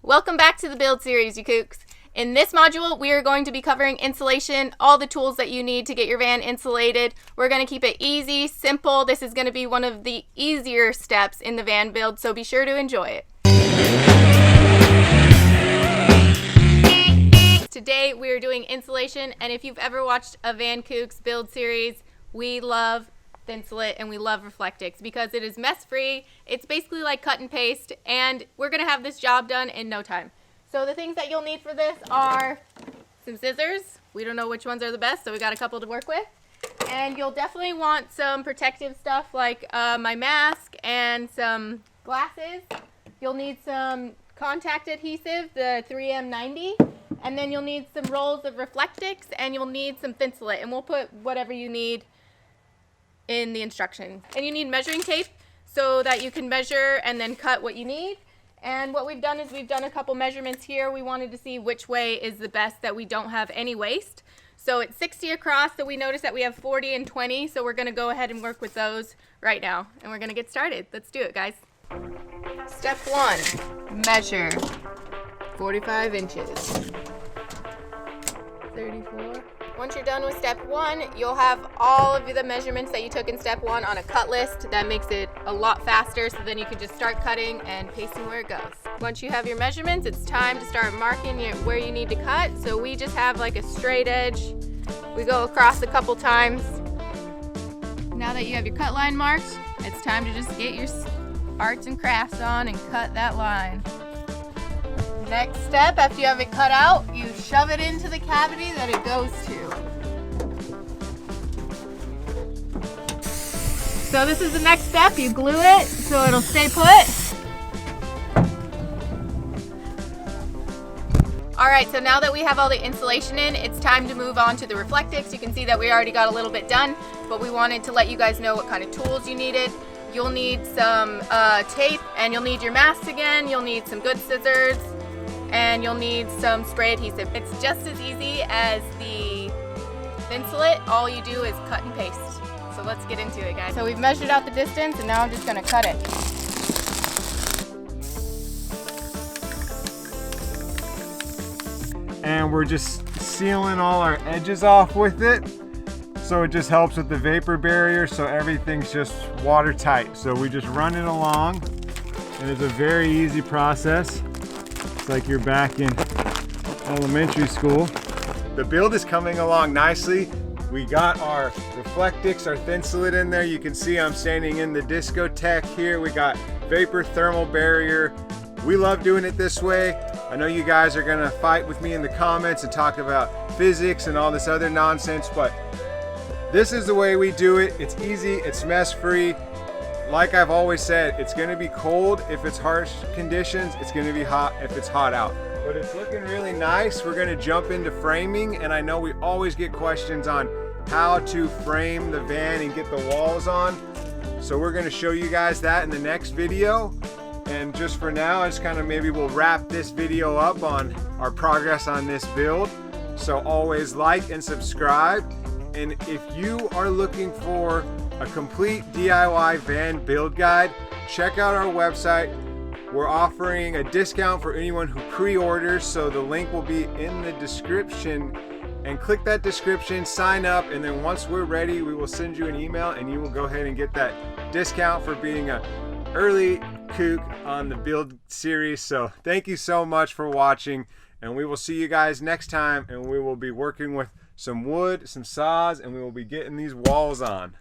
Welcome back to the build series, you kooks. In this module, we are going to be covering insulation, all the tools that you need to get your van insulated. We're going to keep it easy, simple. This is going to be one of the easier steps in the van build, so be sure to enjoy it. Today, we are doing insulation, and if you've ever watched a Van Kooks build series, we love Thinsulate and we love Reflectix because it is mess-free. It's basically like cut and paste, and we're going to have this job done in no time. So the things that you'll need for this are some scissors. We don't know which ones are the best, so we got a couple to work with. And you'll definitely want some protective stuff like my mask and some glasses. You'll need some contact adhesive, the 3M90. And then you'll need some rolls of Reflectix, and you'll need some Thinsulate. And we'll put whatever you need in the instructions. And you need measuring tape so that you can measure and then cut what you need. And what we've done is we've done a couple measurements here. We wanted to see which way is the best that we don't have any waste. So it's 60 across, so we noticed that we have 40 and 20, so we're gonna go ahead and work with those right now. And we're gonna get started. Let's do it, guys. Step 1, measure 45 inches. 34. Once you're done with step 1, you'll have all of the measurements that you took in step 1 on a cut list. That makes it a lot faster, so then you can just start cutting and pasting where it goes. Once you have your measurements, it's time to start marking where you need to cut. So we just have like a straight edge. We go across a couple times. Now that you have your cut line marked, it's time to just get your arts and crafts on and cut that line. Next step, after you have it cut out, you shove it into the cavity that it goes to. So this is the next step. You glue it so it'll stay put. Alright, so now that we have all the insulation in, it's time to move on to the Reflectix. You can see that we already got a little bit done, but we wanted to let you guys know what kind of tools you needed. You'll need some tape, and you'll need your mask again. You'll need some good scissors, and you'll need some spray adhesive. It's just as easy as the Thinsulate. All you do is cut and paste. So let's get into it, guys. So we've measured out the distance, and now I'm just gonna cut it. And we're just sealing all our edges off with it. So it just helps with the vapor barrier, so everything's just watertight. So we just run it along, and it's a very easy process. It's like you're back in elementary school. The build is coming along nicely. We got our Reflectix, our Thinsulate in there. You can see I'm standing in the discotheque here. We got vapor thermal barrier. We love doing it this way. I know you guys are gonna fight with me in the comments and talk about physics and all this other nonsense, but this is the way we do it. It's easy, it's mess-free. Like I've always said, it's gonna be cold if it's harsh conditions. It's gonna be hot if it's hot out. But it's looking really nice. We're gonna jump into framing, and I know we always get questions on how to frame the van and get the walls on. So we're gonna show you guys that in the next video. And just for now, it's kind of maybe we'll wrap this video up on our progress on this build. So always like and subscribe. And if you are looking for a complete DIY van build guide, check out our website. We're offering a discount for anyone who pre-orders, so the link will be in the description. And click that description, sign up, and then once we're ready, we will send you an email and you will go ahead and get that discount for being an early kook on the build series. So thank you so much for watching, and we will see you guys next time, and we will be working with some wood, some saws, and we will be getting these walls on.